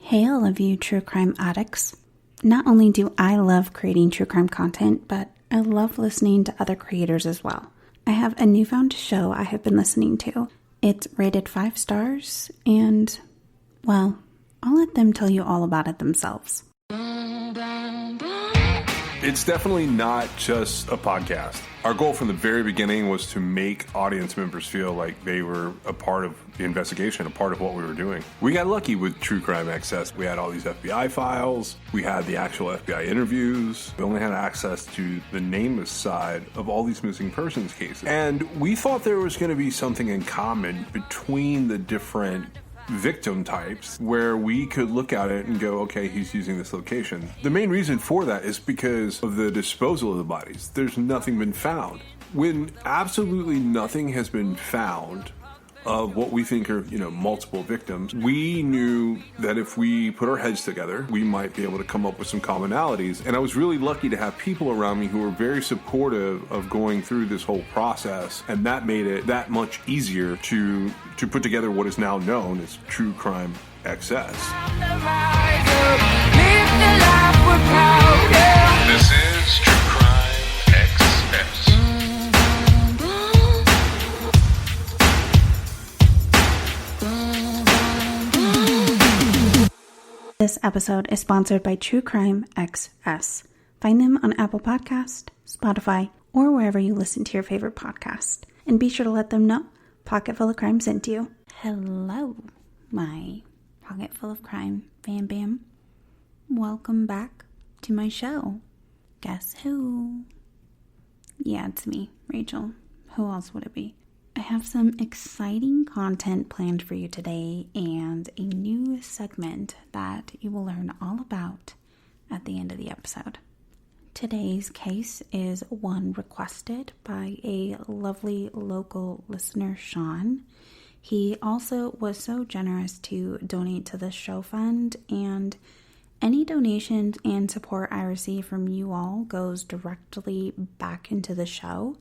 Hey, all of you true crime addicts. Not only do I love creating true crime content, but I love listening to other creators as well. I have a newfound show I have been listening to. It's rated 5 stars, and, well, I'll let them tell you all about it themselves. It's definitely not just a podcast. Our goal from the very beginning was to make audience members feel like they were a part of the investigation, a part of what we were doing. We got lucky with True Crime Access. We had all these FBI files. We had the actual FBI interviews. We only had access to the nameless side of all these missing persons cases. And we thought there was going to be something in common between the different victim types where we could look at it and go, okay, he's using this location. The main reason for that is because of the disposal of the bodies. There's nothing been found. When absolutely nothing has been found of what we think are, multiple victims, we knew that if we put our heads together, we might be able to come up with some commonalities. And I was really lucky to have people around me who were very supportive of going through this whole process. And that made it that much easier to put together what is now known as True Crime XS. This is True Crime XS. This episode is sponsored by True Crime XS. Find them on Apple Podcast, Spotify, or wherever you listen to your favorite podcast. And be sure to let them know Pocket Full of Crime sent you. Hello, my Pocket Full of Crime fam bam. Welcome back to my show. Guess who? Yeah, it's me, Rachel. Who else would it be? I have some exciting content planned for you today and a new segment that you will learn all about at the end of the episode. Today's case is one requested by a lovely local listener, Sean. He also was so generous to donate to the show fund, and any donations and support I receive from you all goes directly back into the show.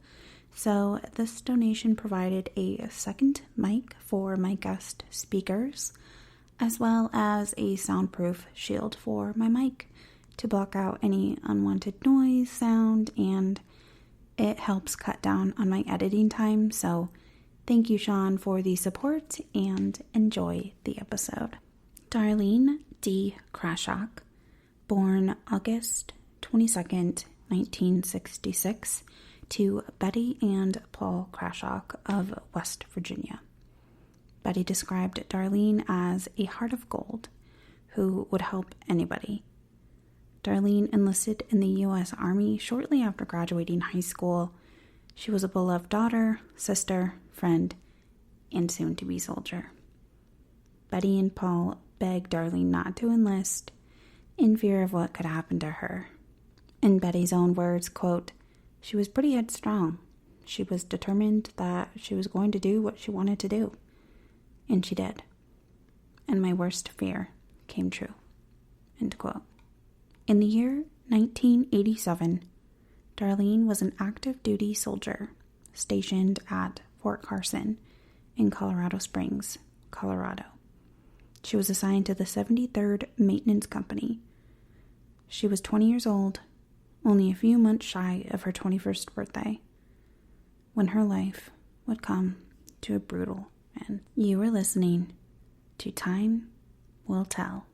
So this donation provided a second mic for my guest speakers, as well as a soundproof shield for my mic to block out any unwanted noise, sound, and it helps cut down on my editing time. So thank you, Sean, for the support, and enjoy the episode. Darlene D. Krashoc, born August 22nd, 1966, to Betty and Paul Krashoc of West Virginia. Betty described Darlene as a heart of gold who would help anybody. Darlene enlisted in the U.S. Army shortly after graduating high school. She was a beloved daughter, sister, friend, and soon-to-be soldier. Betty and Paul begged Darlene not to enlist in fear of what could happen to her. In Betty's own words, quote, "She was pretty headstrong. She was determined that she was going to do what she wanted to do. And she did. And my worst fear came true." End quote. In the year 1987, Darlene was an active duty soldier stationed at Fort Carson in Colorado Springs, Colorado. She was assigned to the 73rd Maintenance Company. She was 20 years old, only a few months shy of her 21st birthday, when her life would come to a brutal end. You are listening to Time Will Tell.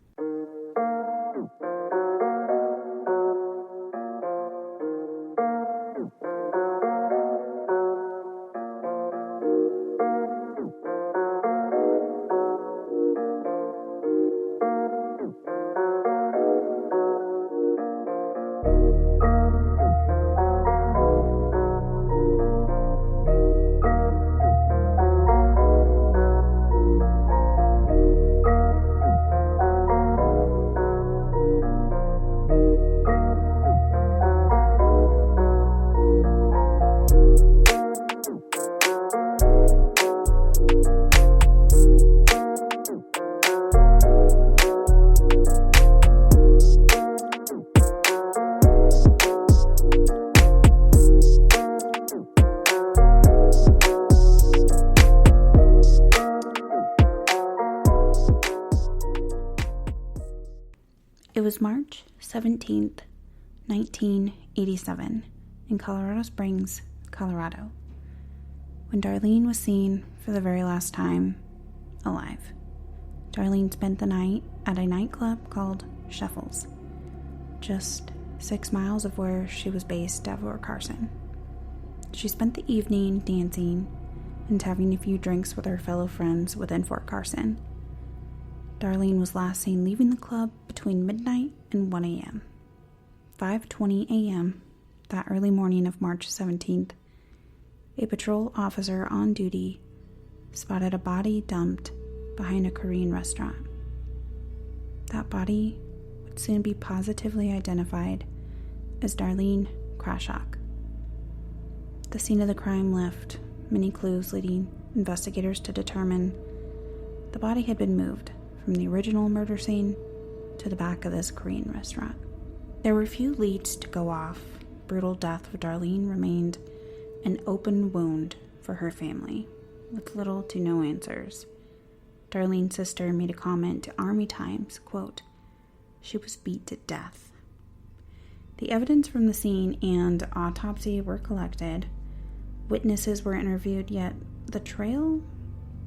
It was March 17th, 1987, in Colorado Springs, Colorado, when Darlene was seen for the very last time alive. Darlene spent the night at a nightclub called Scheffel's, just 6 miles of where she was based at Fort Carson. She spent the evening dancing and having a few drinks with her fellow friends within Fort Carson. Darlene was last seen leaving the club between midnight and 1 a.m. 5:20 a.m. that early morning of March 17th, a patrol officer on duty spotted a body dumped behind a Korean restaurant. That body would soon be positively identified as Darlene Krashoc. The scene of the crime left many clues, leading investigators to determine the body had been moved from the original murder scene to the back of this Korean restaurant. There were few leads to go off. Brutal death of Darlene remained an open wound for her family, with little to no answers. Darlene's sister made a comment to Army Times, quote, "She was beat to death." The evidence from the scene and autopsy were collected. Witnesses were interviewed, yet the trail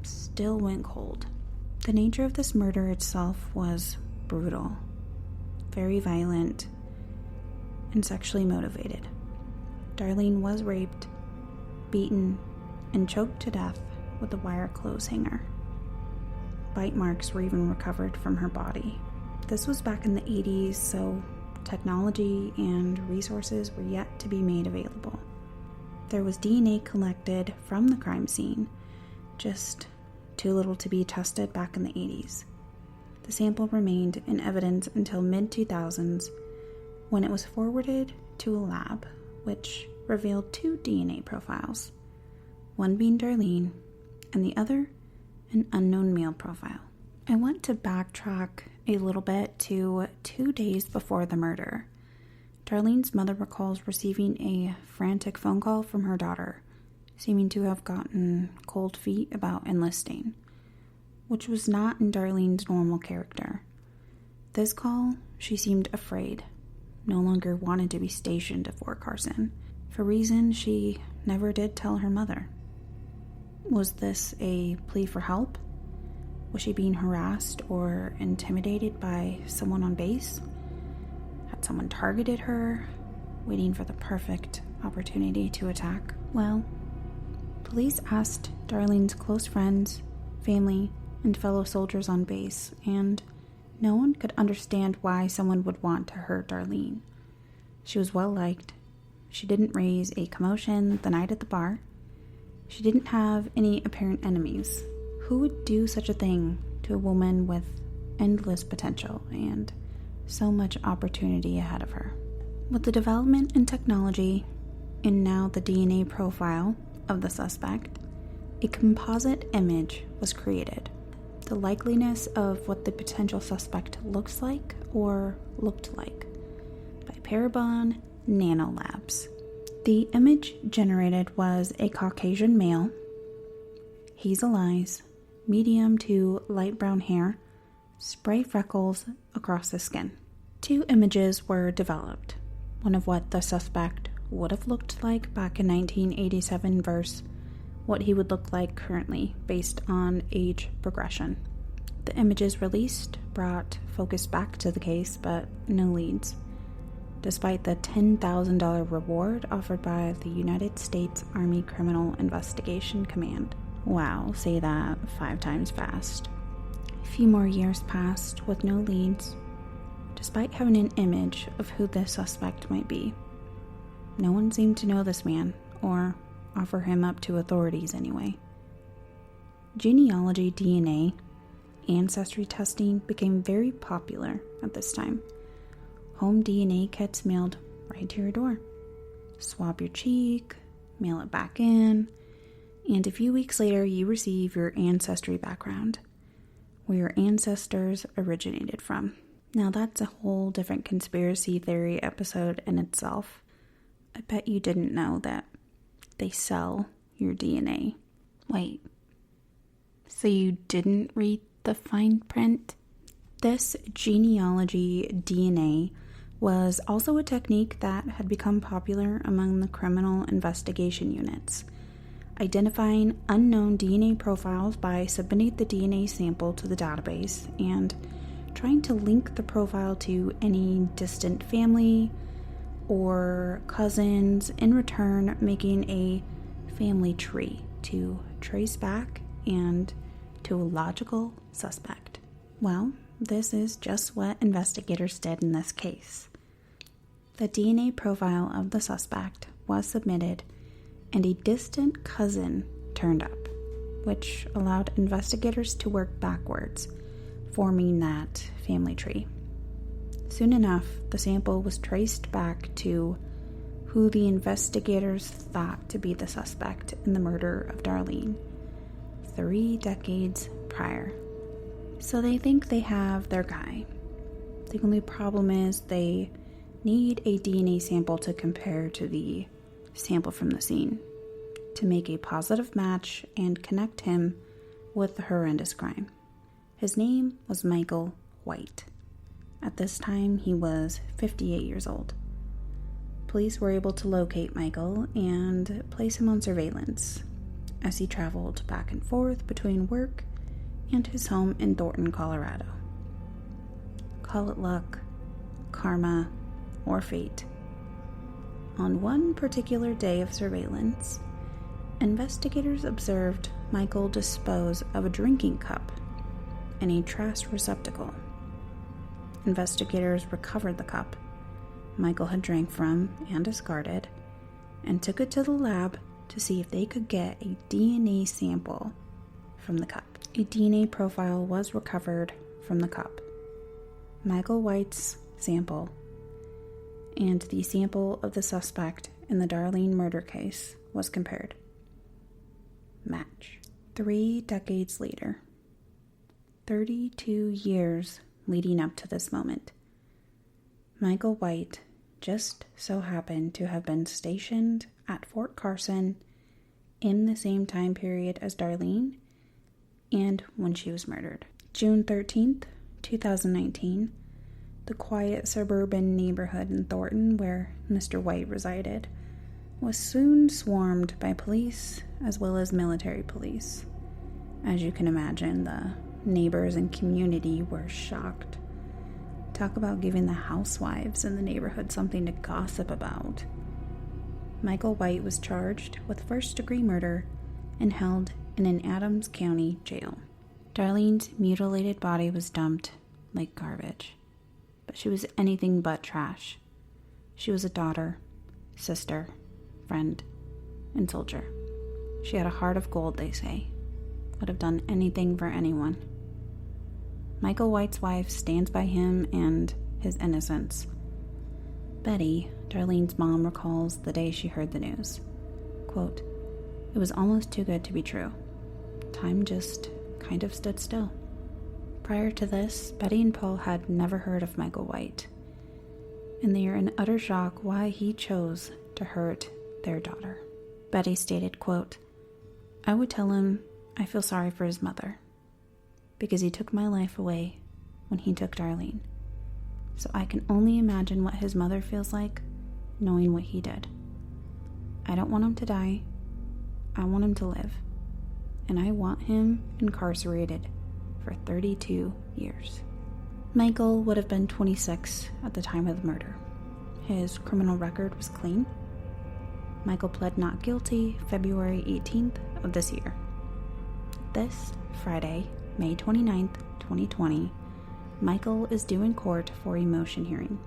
still went cold. The nature of this murder itself was brutal, very violent, and sexually motivated. Darlene was raped, beaten, and choked to death with a wire clothes hanger. Bite marks were even recovered from her body. This was back in the 80s, so technology and resources were yet to be made available. There was DNA collected from the crime scene, just too little to be tested back in the 80s. The sample remained in evidence until mid-2000s, when it was forwarded to a lab, which revealed 2 DNA profiles, one being Darlene and the other an unknown male profile. I want to backtrack a little bit to 2 days before the murder. Darlene's mother recalls receiving a frantic phone call from her daughter, seeming to have gotten cold feet about enlisting, which was not in Darlene's normal character. This call, she seemed afraid, no longer wanted to be stationed at Fort Carson, for reasons she never did tell her mother. Was this a plea for help? Was she being harassed or intimidated by someone on base? Had someone targeted her, waiting for the perfect opportunity to attack? Well, police asked Darlene's close friends, family, and fellow soldiers on base, and no one could understand why someone would want to hurt Darlene. She was well liked. She didn't raise a commotion the night at the bar. She didn't have any apparent enemies. Who would do such a thing to a woman with endless potential and so much opportunity ahead of her? With the development in technology, and now the DNA profile of the suspect, a composite image was created. The likeliness of what the potential suspect looks like or looked like by Parabon Nanolabs. The image generated was a Caucasian male, hazel eyes, medium to light brown hair, spray freckles across the skin. 2 images were developed, one of what the suspect would have looked like back in 1987 versus what he would look like currently based on age progression. The images released brought focus back to the case, but no leads, despite the $10,000 reward offered by the United States Army Criminal Investigation Command. Wow, say that 5 times fast. A few more years passed with no leads, despite having an image of who the suspect might be. No one seemed to know this man, or offer him up to authorities anyway. Genealogy DNA ancestry testing became very popular at this time. Home DNA kits mailed right to your door. Swab your cheek, mail it back in, and a few weeks later you receive your ancestry background, where your ancestors originated from. Now that's a whole different conspiracy theory episode in itself. I bet you didn't know that they sell your DNA. Wait, so you didn't read the fine print? This genealogy DNA was also a technique that had become popular among the criminal investigation units, identifying unknown DNA profiles by submitting the DNA sample to the database and trying to link the profile to any distant family or cousins, in return making a family tree to trace back and to a logical suspect. Well, this is just what investigators did in this case. The DNA profile of the suspect was submitted, and a distant cousin turned up, which allowed investigators to work backwards, forming that family tree. Soon enough, the sample was traced back to who the investigators thought to be the suspect in the murder of Darlene 3 decades prior. So they think they have their guy. The only problem is they need a DNA sample to compare to the sample from the scene to make a positive match and connect him with the horrendous crime. His name was Michael White. At this time, he was 58 years old. Police were able to locate Michael and place him on surveillance as he traveled back and forth between work and his home in Thornton, Colorado. Call it luck, karma, or fate. On one particular day of surveillance, investigators observed Michael dispose of a drinking cup in a trash receptacle. Investigators recovered the cup Michael had drank from and discarded and took it to the lab to see if they could get a DNA sample from the cup. A DNA profile was recovered from the cup. Michael White's sample and the sample of the suspect in the Darlene murder case was compared. Match. 3 decades later, 32 years leading up to this moment, Michael White just so happened to have been stationed at Fort Carson in the same time period as Darlene and when she was murdered. June 13th, 2019, the quiet suburban neighborhood in Thornton where Mr. White resided was soon swarmed by police as well as military police. As you can imagine, the neighbors and community were shocked. Talk about giving the housewives in the neighborhood something to gossip about. Michael White was charged with first-degree murder and held in an Adams County jail. Darlene's mutilated body was dumped like garbage, but she was anything but trash. She was a daughter, sister, friend, and soldier. She had a heart of gold, they say. Would have done anything for anyone. Michael White's wife stands by him and his innocence. Betty, Darlene's mom, recalls the day she heard the news. Quote, "It was almost too good to be true. Time just kind of stood still." Prior to this, Betty and Paul had never heard of Michael White, and they are in utter shock why he chose to hurt their daughter. Betty stated, quote, "I would tell him I feel sorry for his mother, because he took my life away when he took Darlene. So I can only imagine what his mother feels like knowing what he did. I don't want him to die. I want him to live. And I want him incarcerated for 32 years. Michael would have been 26 at the time of the murder. His criminal record was clean. Michael pled not guilty February 18th of this year. This Friday, May 29th, 2020, Michael is due in court for a motion hearing.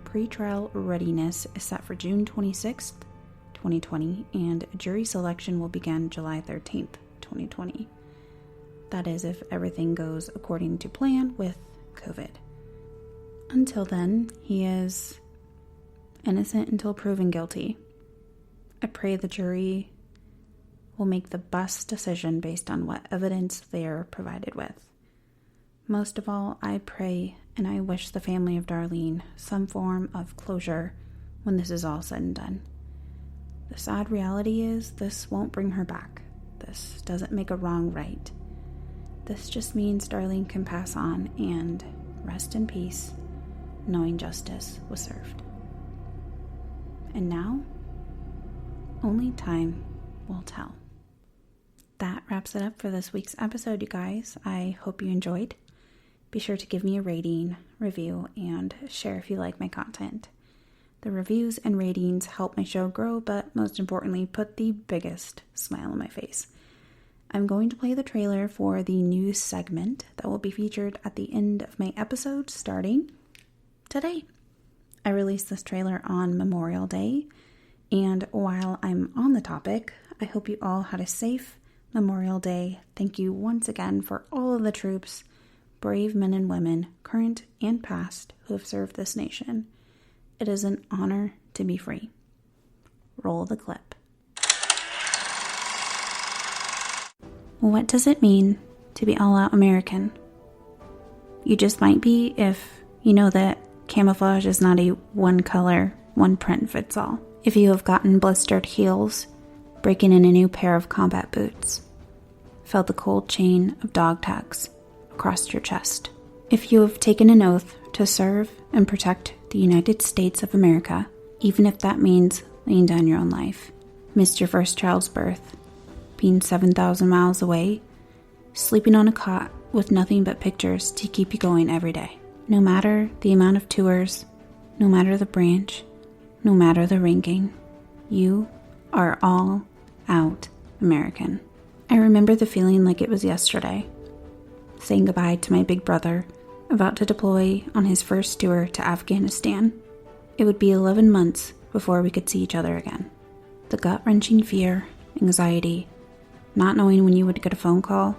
Pre-trial readiness is set for June 26th, 2020, and jury selection will begin July 13th, 2020. That is if everything goes according to plan with COVID. Until then, he is innocent until proven guilty. I pray the jury will make the best decision based on what evidence they are provided with. Most of all, I pray and I wish the family of Darlene some form of closure when this is all said and done. The sad reality is this won't bring her back. This doesn't make a wrong right. This just means Darlene can pass on and rest in peace, knowing justice was served. And now, only time will tell. That wraps it up for this week's episode, you guys. I hope you enjoyed. Be sure to give me a rating, review, and share if you like my content. The reviews and ratings help my show grow, but most importantly, put the biggest smile on my face. I'm going to play the trailer for the new segment that will be featured at the end of my episode starting today. I released this trailer on Memorial Day, and while I'm on the topic, I hope you all had a safe Memorial Day. Thank you once again for all of the troops, brave men and women, current and past, who have served this nation. It is an honor to be free. Roll the clip. What does it mean to be all-out American? You just might be if you know that camouflage is not a one color, one print fits all. If you have gotten blistered heels, breaking in a new pair of combat boots, felt the cold chain of dog tags across your chest. If you have taken an oath to serve and protect the United States of America, even if that means laying down your own life, missed your first child's birth, being 7,000 miles away, sleeping on a cot with nothing but pictures to keep you going every day. No matter the amount of tours, no matter the branch, no matter the ranking, you are all out American. I remember the feeling like it was yesterday, saying goodbye to my big brother, about to deploy on his first tour to Afghanistan. It would be 11 months before we could see each other again. The gut-wrenching fear, anxiety, not knowing when you would get a phone call,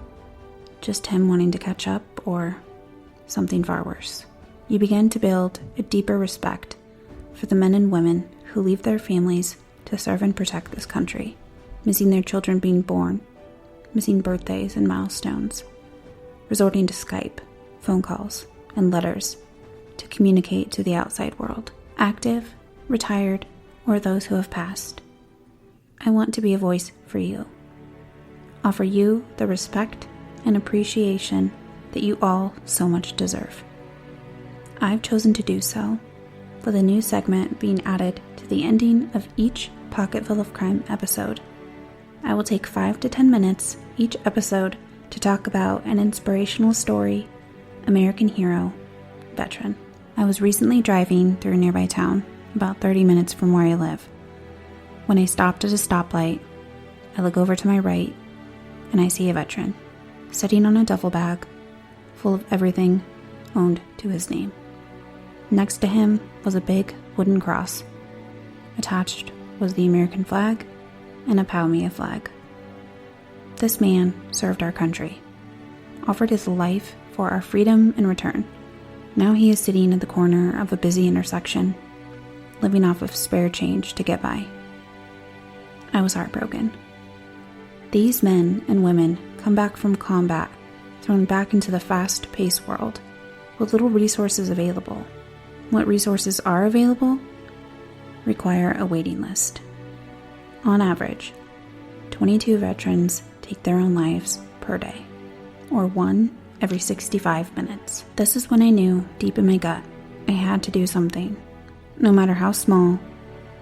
just him wanting to catch up, or something far worse. You began to build a deeper respect for the men and women who leave their families to serve and protect this country, missing their children being born, missing birthdays and milestones, resorting to Skype, phone calls, and letters to communicate to the outside world, active, retired, or those who have passed. I want to be a voice for you. Offer you the respect and appreciation that you all so much deserve. I've chosen to do so, with a new segment being added to the ending of each Pocketful of Crime episode. I will take 5 to 10 minutes each episode to talk about an inspirational story, American hero, veteran. I was recently driving through a nearby town, about 30 minutes from where I live. When I stopped at a stoplight, I look over to my right, and I see a veteran, sitting on a duffel bag, full of everything owned to his name. Next to him was a big wooden cross. Attached was the American flag and a Palmia flag. This man served our country, offered his life for our freedom in return. Now he is sitting at the corner of a busy intersection, living off of spare change to get by. I was heartbroken. These men and women come back from combat, thrown back into the fast-paced world, with little resources available. What resources are available require a waiting list. On average, 22 veterans take their own lives per day, or one every 65 minutes. This is when I knew, deep in my gut, I had to do something. No matter how small,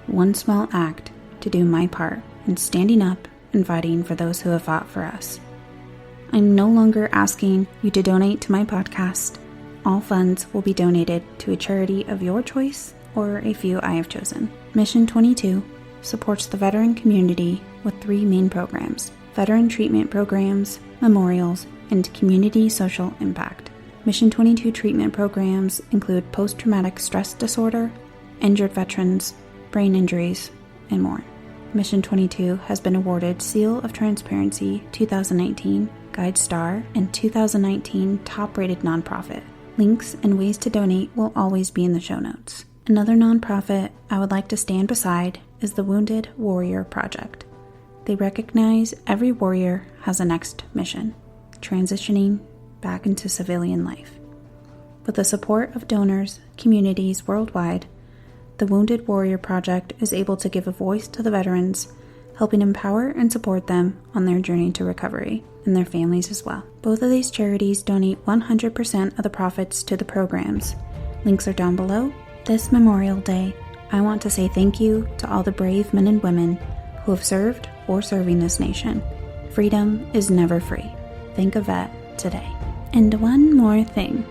one small act to do my part in standing up and fighting for those who have fought for us. I'm no longer asking you to donate to my podcast. All funds will be donated to a charity of your choice or a few I have chosen. Mission 22 supports the veteran community with 3 main programs: veteran treatment programs, memorials, and community social impact. Mission 22 treatment programs include post-traumatic stress disorder, injured veterans, brain injuries, and more. Mission 22 has been awarded Seal of Transparency 2019, Guide Star, and 2019 Top-Rated Nonprofit. Links and ways to donate will always be in the show notes. Another nonprofit I would like to stand beside is the Wounded Warrior Project. They recognize every warrior has a next mission, transitioning back into civilian life. With the support of donors, communities worldwide, the Wounded Warrior Project is able to give a voice to the veterans, helping empower and support them on their journey to recovery, and their families as well. Both of these charities donate 100% of the profits to the programs. Links are down below. This Memorial Day, I want to say thank you to all the brave men and women who have served or serving this nation. Freedom is never free. Thank a vet today. And one more thing.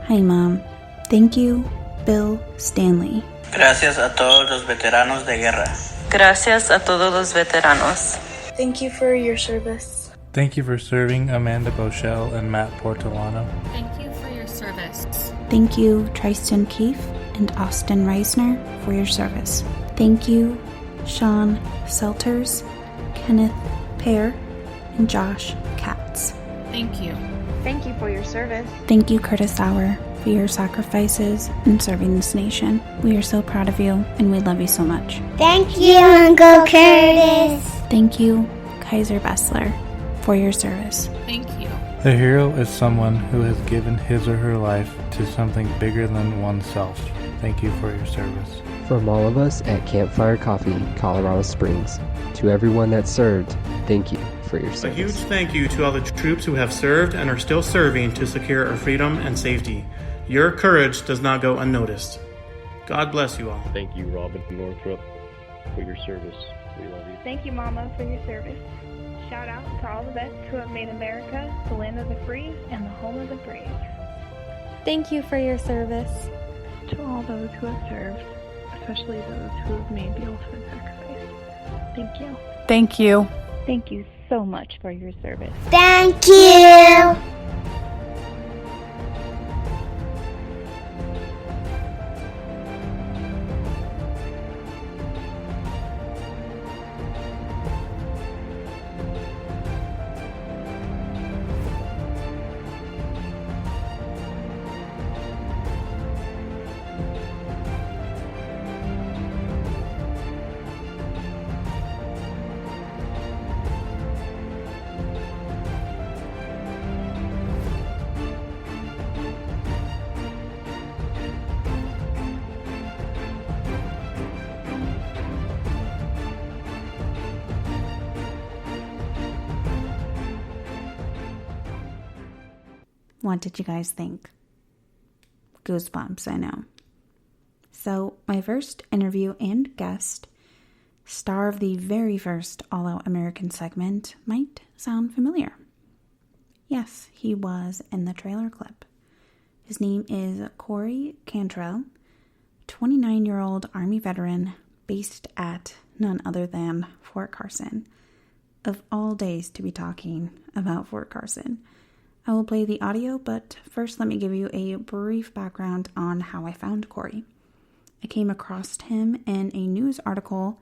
Hi, Mom. Thank you, Bill Stanley. Gracias a todos los veteranos de guerra. Gracias a todos los veteranos. Thank you for your service. Thank you for serving Amanda Boschel and Matt Portolano. Thank you for your service. Thank you, Tristan Keefe and Austin Reisner, for your service. Thank you, Sean Selters, Kenneth Pear, and Josh Katz. Thank you. Thank you for your service. Thank you, Curtis Sauer, for your sacrifices in serving this nation. We are so proud of you, and we love you so much. Thank you, Uncle Curtis. Thank you, Kaiser Bessler, for your service. Thank you. A hero is someone who has given his or her life to something bigger than oneself. Thank you for your service. From all of us at Campfire Coffee, Colorado Springs, to everyone that served, thank you for your service. A huge thank you to all the troops who have served and are still serving to secure our freedom and safety. Your courage does not go unnoticed. God bless you all. Thank you, Robin Northrop, for your service. We love you. Thank you, Mama, for your service. Shout out to all the vets who have made America the land of the free and the home of the brave. Thank you for your service. To all those who have served, especially those who have made the ultimate sacrifice. Thank you. Thank you. Thank you so much for your service. Thank you. What did you guys think? Goosebumps, I know. So, my first interview and guest, star of the very first All Out American segment, might sound familiar. Yes, he was in the trailer clip. His name is Corey Cantrell, 29-year-old Army veteran based at none other than Fort Carson. Of all days to be talking about Fort Carson. I will play the audio, but first let me give you a brief background on how I found Corey. I came across him in a news article,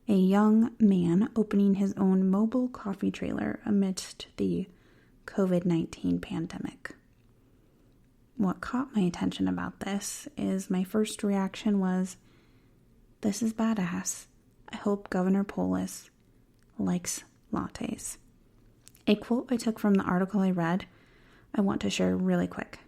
a young man opening his own mobile coffee trailer amidst the COVID-19 pandemic. What caught my attention about this is my first reaction was, this is badass. I hope Governor Polis likes lattes. A quote I took from the article I read, I want to share really quick.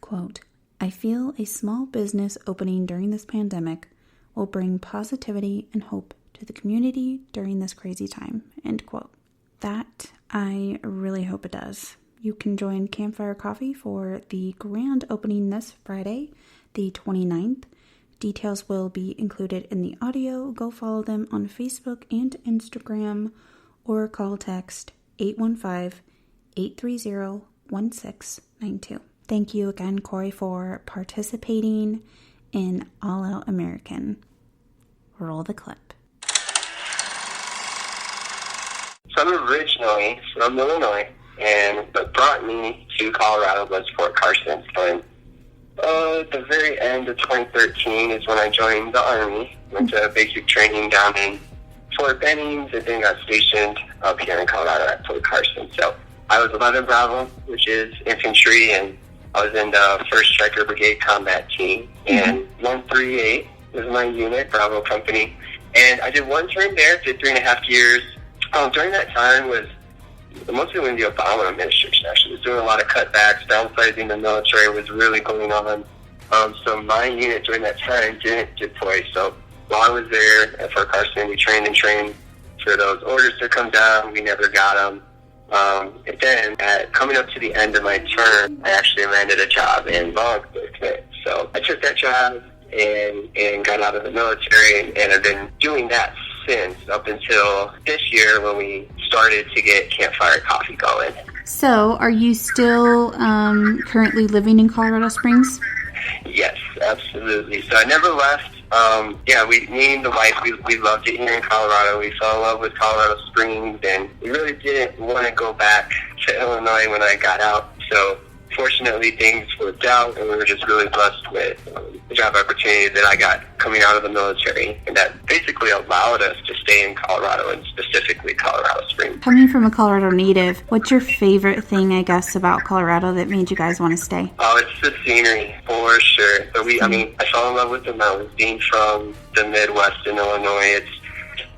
Quote, I feel a small business opening during this pandemic will bring positivity and hope to the community during this crazy time. End quote. That I really hope it does. You can join Campfire Coffee for the grand opening this Friday, the 29th. Details will be included in the audio. Go follow them on Facebook and Instagram or call text 815-830-1692. Thank you again, Corey, for participating in All Out American. Roll the clip. So I'm originally from Illinois, and what brought me to Colorado was Fort Carson. And at the very end of 2013 is when I joined the Army, went to basic training down in Fort Bennings, and then got stationed up here in Colorado at Fort Carson. So I was 11 Bravo, which is infantry, and I was in the 1st Striker Brigade combat team, and 138 was my unit, Bravo Company. And I did one term there, did 3.5 years. During that time was mostly when the Obama administration actually was doing a lot of cutbacks, downsizing the military was really going on. So my unit during that time didn't deploy. So while I was there at Fort Carson, we trained for those orders to come down. We never got them. And then coming up to the end of my term, I actually landed a job in law enforcement. So I took that job and got out of the military, and I've been doing that since, up until this year when we started to get Campfire Coffee going. So, are you still currently living in Colorado Springs? Yes, absolutely. So I never left. Me and the wife, we loved it here in Colorado. We fell in love with Colorado Springs, and we really didn't want to go back to Illinois when I got out. So fortunately, things worked out, and we were just really blessed with the job opportunity that I got coming out of the military, and that basically allowed us to stay in Colorado, and specifically Colorado Springs. Coming from a Colorado native, what's your favorite thing, I guess, about Colorado that made you guys want to stay? Oh, it's the scenery, for sure. So I fell in love with the mountains. Being from the Midwest in Illinois,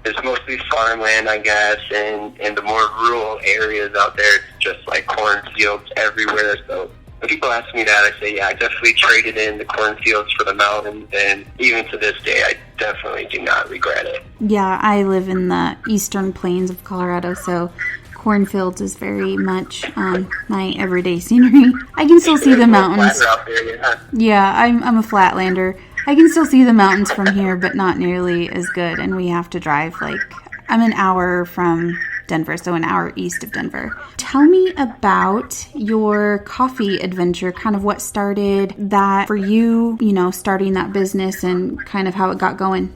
it's mostly farmland, I guess, and the more rural areas out there, it's just like cornfields everywhere. So when people ask me that, I say, yeah, I definitely traded in the cornfields for the mountains, and even to this day, I definitely do not regret it. Yeah, I live in the eastern plains of Colorado, so cornfields is very much my everyday scenery. I can still see the mountains. Out there, yeah, I'm a flatlander. I can still see the mountains from here, but not nearly as good, and we have to drive, I'm an hour from Denver, so an hour east of Denver. Tell me about your coffee adventure, kind of what started that for you, starting that business and kind of how it got going.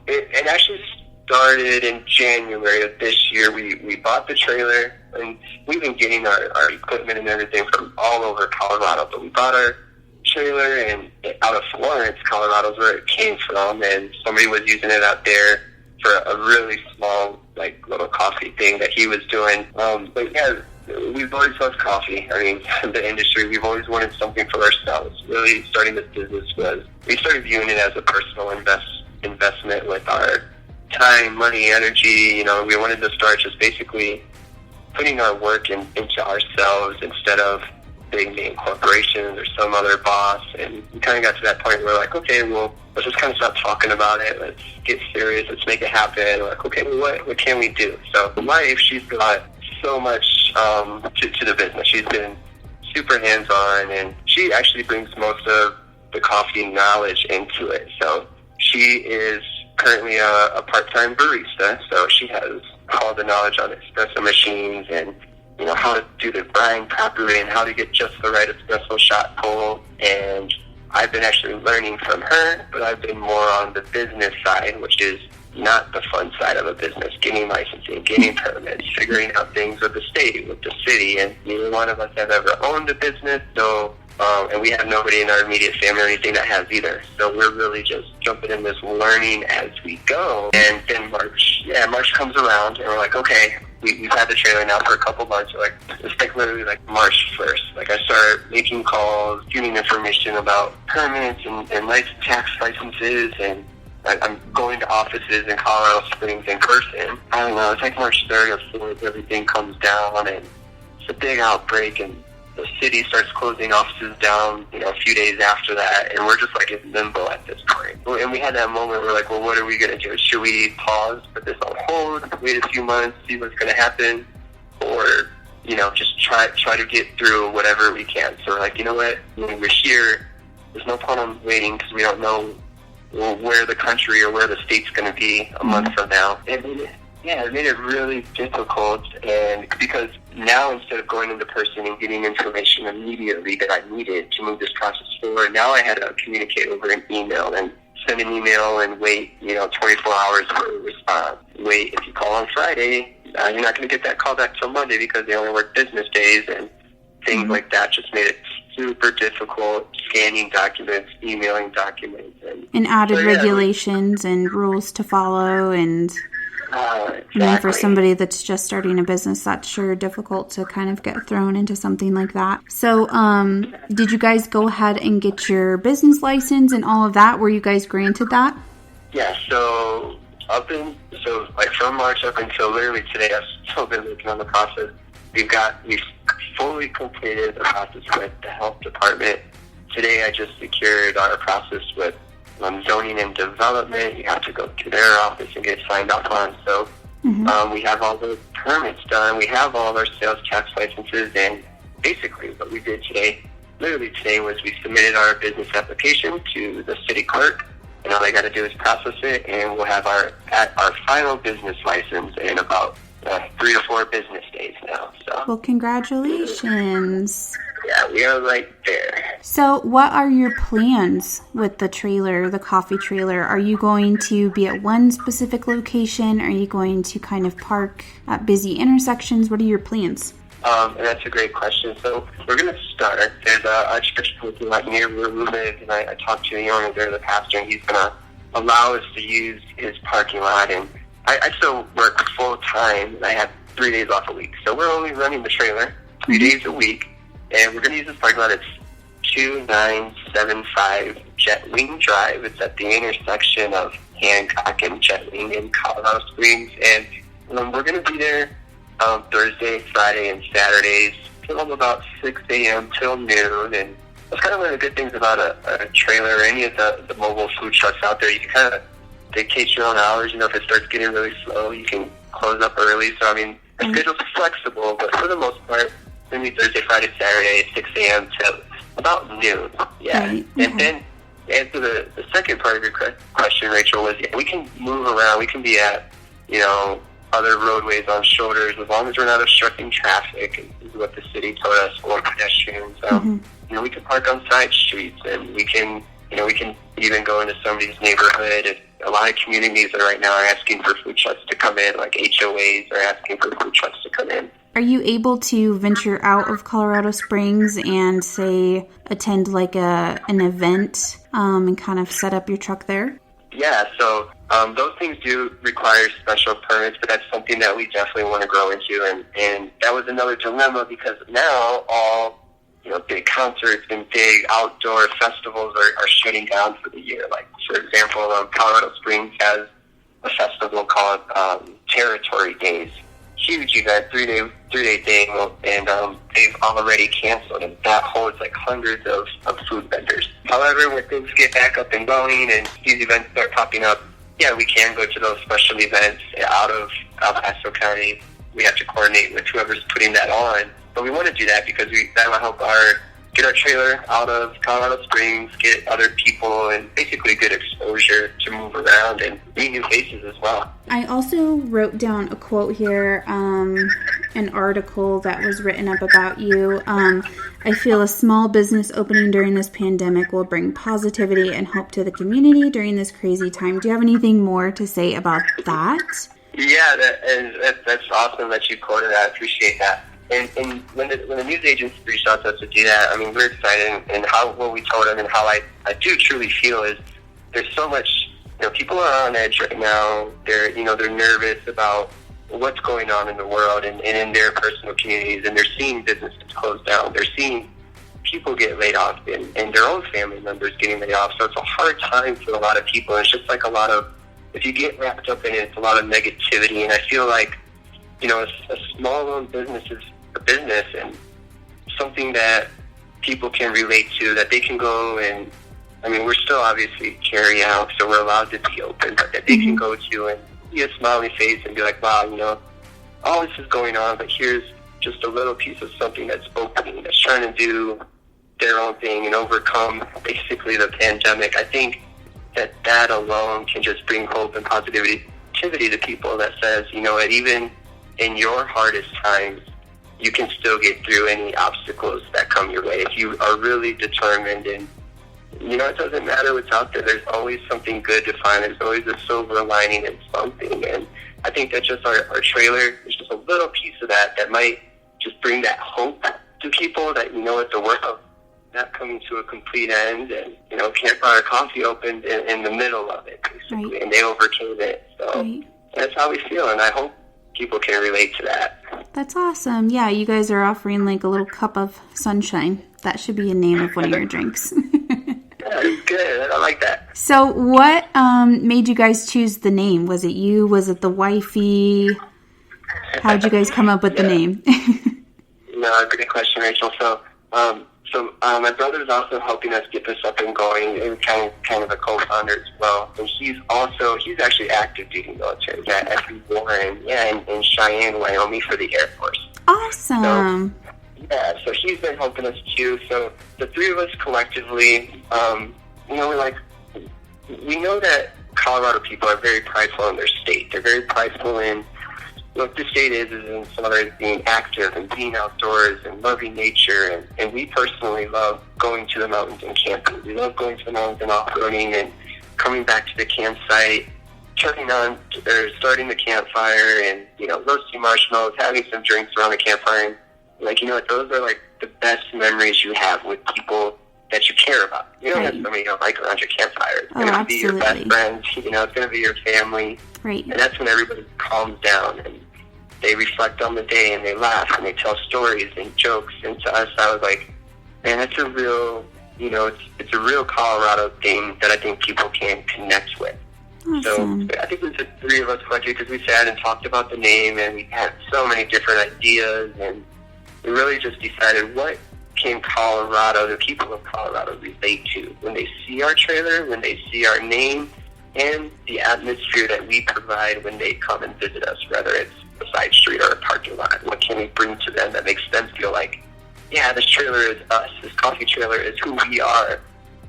It actually started in January of this year. We bought the trailer, and we've been getting our equipment and everything from all over Colorado, but we bought our trailer and out of Florence, Colorado is where it came from, and somebody was using it out there for a really small, little coffee thing that he was doing. But yeah, we've always loved coffee. I mean, the industry, we've always wanted something for ourselves. Really starting this business we started viewing it as a personal investment with our time, money, energy. We wanted to start just basically putting our work into ourselves instead of big name corporations or some other boss. And we kind of got to that point where we're like, okay, well, let's just kind of stop talking about it. Let's get serious. Let's make it happen. We're like, okay, well, what can we do? So the wife, she's got so much to the business. She's been super hands-on, and she actually brings most of the coffee knowledge into it. So she is currently a part-time barista, so she has all the knowledge on espresso machines and how to do the grind properly and how to get just the right espresso shot pull. And I've been actually learning from her, but I've been more on the business side, which is not the fun side of a business, getting licensing, getting permits, figuring out things with the state, with the city, and neither one of us have ever owned a business, so and we have nobody in our immediate family or anything that has either. So we're really just jumping in this learning as we go. And then March comes around, and we're like, okay, we've had the trailer now for a couple months. We're like, it's literally March 1st. I start making calls, getting information about permits and tax licenses, and I'm going to offices in Colorado Springs and Carson. I don't know, it's March 3rd or 4th, everything comes down, and it's a big outbreak, and the city starts closing offices down, a few days after that, and we're just in limbo at this point. And we had that moment where we're like, well, what are we going to do? Should we pause, put this on hold, wait a few months, see what's going to happen, or, just try to get through whatever we can? So we're like, you know what, when we're here, there's no point in waiting because we don't know where the country or where the state's going to be a month from now. It made it really difficult, and because now instead of going into person and getting information immediately that I needed to move this process forward, now I had to communicate over an email and send an email and wait, 24 hours for a response. Wait, if you call on Friday, you're not going to get that call back till Monday because they only work business days, and things like that just made it super difficult, scanning documents, emailing documents. And added regulations and rules to follow, and exactly. For somebody that's just starting a business, that's sure difficult to kind of get thrown into something like that. So, did you guys go ahead and get your business license and all of that? Were you guys granted that? Yeah, so from March up until literally today, I've still been working on the process. We've fully completed the process with the health department. Today I just secured our process with zoning and development. You have to go to their office and get signed off on. So Mm-hmm. We have all the permits done. We have all of our sales tax licenses. And basically what we did literally today, was we submitted our business application to the city clerk. And all they got to do is process it, and we'll have our final business license in about 3 to 4 business days now. So, well, congratulations. Yeah, we are right there. So what are your plans with the trailer, the coffee trailer? Are you going to be at one specific location? Are you going to kind of park at busy intersections? What are your plans? And that's a great question. So we're going to start. There's a church parking lot near where we live, and I talked to the owner there, the pastor, and he's going to allow us to use his parking lot. And I still work full-time, and I have 3 days off a week. So we're only running the trailer 3 days a week, and we're going to use this parking lot. It's 2975 Jetwing Drive. It's at the intersection of Hancock and Jetwing in Colorado Springs. And we're going to be there Thursday, Friday, and Saturdays till about 6 a.m. till noon. And that's kind of one of the good things about a trailer or any of the mobile food trucks out there. You can kind of dictate your own hours. You know, if it starts getting really slow, you can close up early. So, I mean, our schedule's flexible, but for the most part, it's going to be Thursday, Friday, Saturday, 6 a.m. till about noon. Yeah. Right. And then to answer the second part of your question, Rachel, was we can move around. We can be at, other roadways on shoulders, as long as we're not obstructing traffic, is what the city told us, or pedestrians. We can park on side streets, and we can even go into somebody's neighborhood. A lot of communities right now are asking for food trucks to come in, like HOAs are asking for food trucks to come in. Are you able to venture out of Colorado Springs and, say, attend like an event and kind of set up your truck there? Yeah, so those things do require special permits, but that's something that we definitely want to grow into. And that was another dilemma, because now all big concerts and big outdoor festivals are shutting down for the year. Like, for example, Colorado Springs has a festival called Territory Days. Huge event, 3-day thing, and they've already canceled, and that holds like hundreds of food vendors. However, when things get back up and going and these events start popping up, yeah, we can go to those special events out of El Paso County. We have to coordinate with whoever's putting that on, but we want to do that because that will help get our trailer out of Colorado Springs, get other people, and basically good exposure to move around and meet new faces as well. I also wrote down a quote here, an article that was written up about you. I feel a small business opening during this pandemic will bring positivity and hope to the community during this crazy time. Do you have anything more to say about that? Yeah, that's awesome that you quoted that. I appreciate that. And when the news agents reached out to us to do that, I mean, we're excited. And what we told them, and how I do truly feel, is there's so much. People are on edge right now. They're nervous about what's going on in the world and in their personal communities, and they're seeing businesses close down. They're seeing people get laid off, and their own family members getting laid off. So it's a hard time for a lot of people. It's just like a lot of, if you get wrapped up in it, it's a lot of negativity. And I feel like, a small-owned business is a business, and something that people can relate to, that they can go and, I mean, we're still obviously carry out, so we're allowed to be open, but that they can go to and see a smiley face and be like, wow, all this is going on, but here's just a little piece of something that's opening, that's trying to do their own thing and overcome basically the pandemic. I think that alone can just bring hope and positivity to people, that says, that even in your hardest times, you can still get through any obstacles that come your way if you are really determined. And it doesn't matter what's out there. There's always something good to find. There's always a silver lining in something. And I think that just our trailer is just a little piece of that might just bring that hope to people, that the work of not coming to a complete end. And Campfire Coffee opened in the middle of it, basically, right. And they overcame it. So right. That's how we feel, and I hope people can relate to that. That's awesome. Yeah, you guys are offering like a little cup of sunshine. That should be a name of one of your drinks. Good. I like that. So what made you guys choose the name? Was it you? Was it the wifey? How'd you guys come up with the name? No, great question, Rachel. So So my brother's also helping us get this up and going. He's kind of a co-founder as well. And he's actually active duty military at F.B. Warren, in Cheyenne, Wyoming for the Air Force. Awesome. So he's been helping us too. So the three of us collectively, we know that Colorado people are very prideful in their state. They're very prideful in what the state is as far as being active and being outdoors and loving nature. And we personally love going to the mountains and camping. We love going to the mountains and off-roading and coming back to the campsite, starting the campfire and, roasting marshmallows, having some drinks around the campfire. And, those are the best memories you have with people that you care about. You don't have somebody you don't like around your campfire. It's going to be your best friends. It's going to be your family. Right. And that's when everybody calms down and they reflect on the day and they laugh and they tell stories and jokes. And to us, I was like, man, that's a real, it's a real Colorado thing that I think people can connect with. Awesome. So I think it was the three of us collectively because we sat and talked about the name and we had so many different ideas and we really just decided what can the people of Colorado relate to when they see our trailer, when they see our name, and the atmosphere that we provide when they come and visit us, whether it's a side street or a parking lot. What can we bring to them that makes them feel like, yeah, this trailer is us, this coffee trailer is who we are.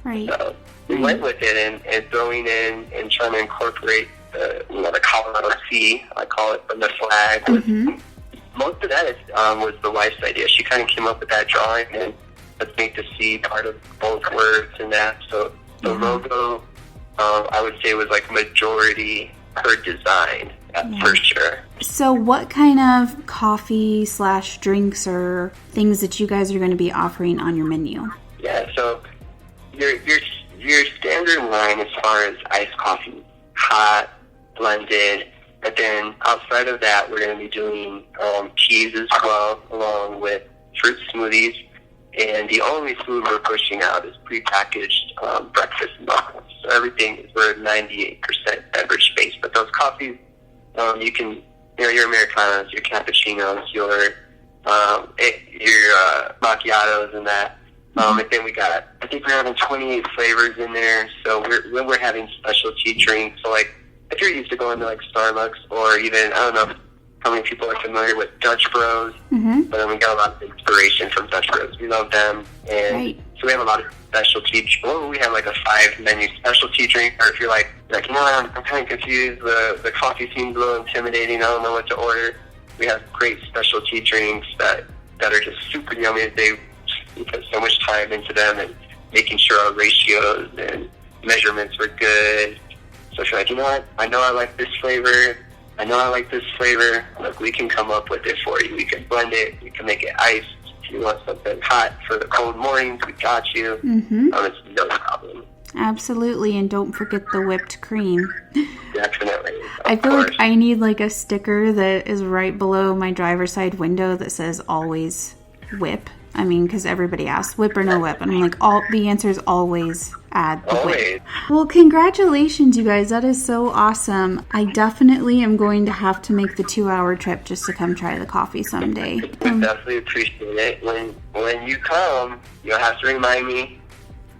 Right. So we went with it and throwing in and trying to incorporate the Colorado C, I call it, from the flag. Mm-hmm. Most of that was the wife's idea. She kind of came up with that drawing and let's make the C part of both words and that. So the logo, I would say, was majority her design for sure. So what kind of coffee / drinks or things that you guys are going to be offering on your menu? Yeah, so your standard line as far as iced coffee, hot, blended. But then outside of that, we're going to be doing teas as well, along with fruit smoothies. And the only food we're pushing out is prepackaged breakfast muffins. So everything is, we're 98% beverage based. But those coffees, you can, your Americanos, your cappuccinos, your macchiatos and that. And then I think we're having 28 flavors in there. So we're having specialty drinks. So if you're used to going to Starbucks or even, I don't know how many people are familiar with Dutch Bros, but then we got a lot of inspiration from Dutch Bros. We love them. And so we have a lot of specialty. We have a 5-menu specialty drink. Or if you're I'm kind of confused. The coffee seems a little intimidating. I don't know what to order. We have great specialty drinks that are just super yummy. We put so much time into them and making sure our ratios and measurements were good. So if you're what? I know I like this flavor. I know I like this flavor. We can come up with it for you. We can blend it. We can make it iced. If you want something hot for the cold mornings, we got you. Mm-hmm. It's no problem. Absolutely, and don't forget the whipped cream. Definitely. I feel like I need a sticker that is right below my driver's side window that says always whip. I mean, because everybody asks whip or no whip, and I'm the answer is always add the whip. Well, congratulations, you guys. That is so awesome. I definitely am going to have to make the 2-hour trip just to come try the coffee someday. We definitely appreciate it. When you come, you'll have to remind me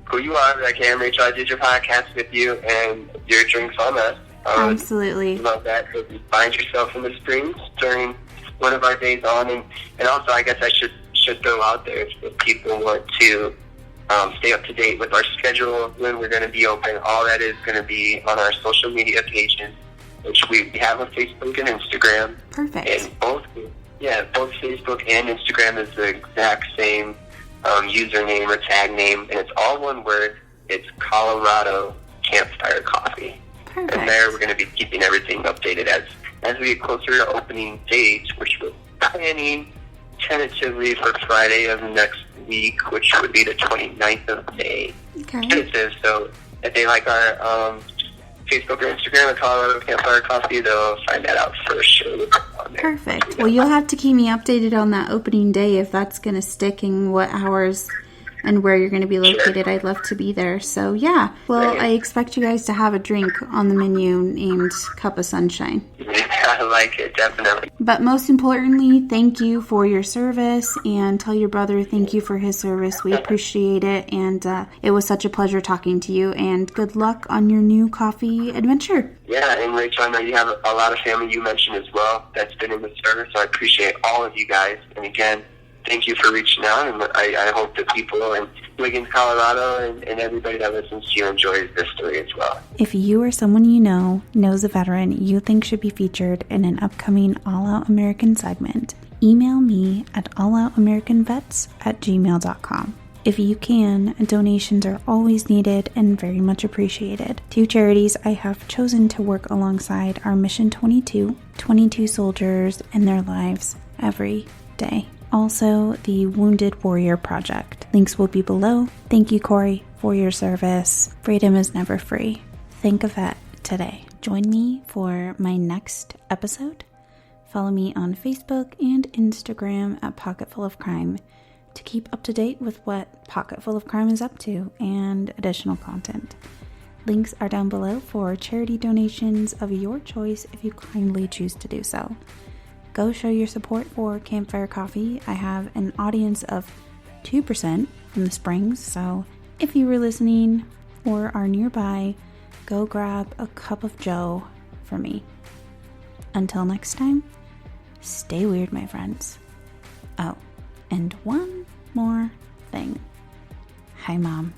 who you are. Rachel, I did your podcast with you, and your drinks on us. Absolutely. Love that. So if you find yourself in the Springs during one of our days on, and also I guess I should throw out there if people want to stay up to date with our schedule, when we're going to be open. All that is going to be on our social media pages, which we have on Facebook and Instagram. Perfect. And both Facebook and Instagram is the exact same username or tag name, and it's all one word. It's Colorado Campfire Coffee. Perfect. And there we're going to be keeping everything updated as we get closer to opening dates, which we're planning tentatively for Friday of next week, which would be the 29th of May. Okay. Tentative. So if they like our Facebook or Instagram at Colorado Campfire Coffee, they'll find that out for sure. Perfect. Well, you'll have to keep me updated on that opening day if that's going to stick and what hours and where you're going to be located, I'd love to be there. So yeah, well, I expect you guys to have a drink on the menu named Cup of Sunshine. I like it, definitely. But most importantly, thank you for your service, and tell your brother thank you for his service. We appreciate it, and it was such a pleasure talking to you, and good luck on your new coffee adventure. Yeah, and Rachel, I know you have a lot of family you mentioned as well that's been in the service, so I appreciate all of you guys. And again, thank you for reaching out, and I hope that people in Wiggins, Colorado, and everybody that listens to you enjoys this story as well. If you or someone you know knows a veteran you think should be featured in an upcoming All Out American segment, email me at alloutamericanvets@gmail.com. If you can, donations are always needed and very much appreciated. 2 charities I have chosen to work alongside are Mission 22, 22 soldiers and their lives every day. Also, the Wounded Warrior Project. Links will be below. Thank you, Corey, for your service. Freedom is never free. Think of that today. Join me for my next episode. Follow me on Facebook and Instagram at Pocketful of Crime to keep up to date with what Pocketful of Crime is up to and additional content. Links are down below for charity donations of your choice if you kindly choose to do so. Go show your support for Campfire Coffee. I have an audience of 2% in the Springs, so if you were listening or are nearby, go grab a cup of joe for me. Until next time, stay weird, my friends. Oh, and one more thing. Hi, Mom.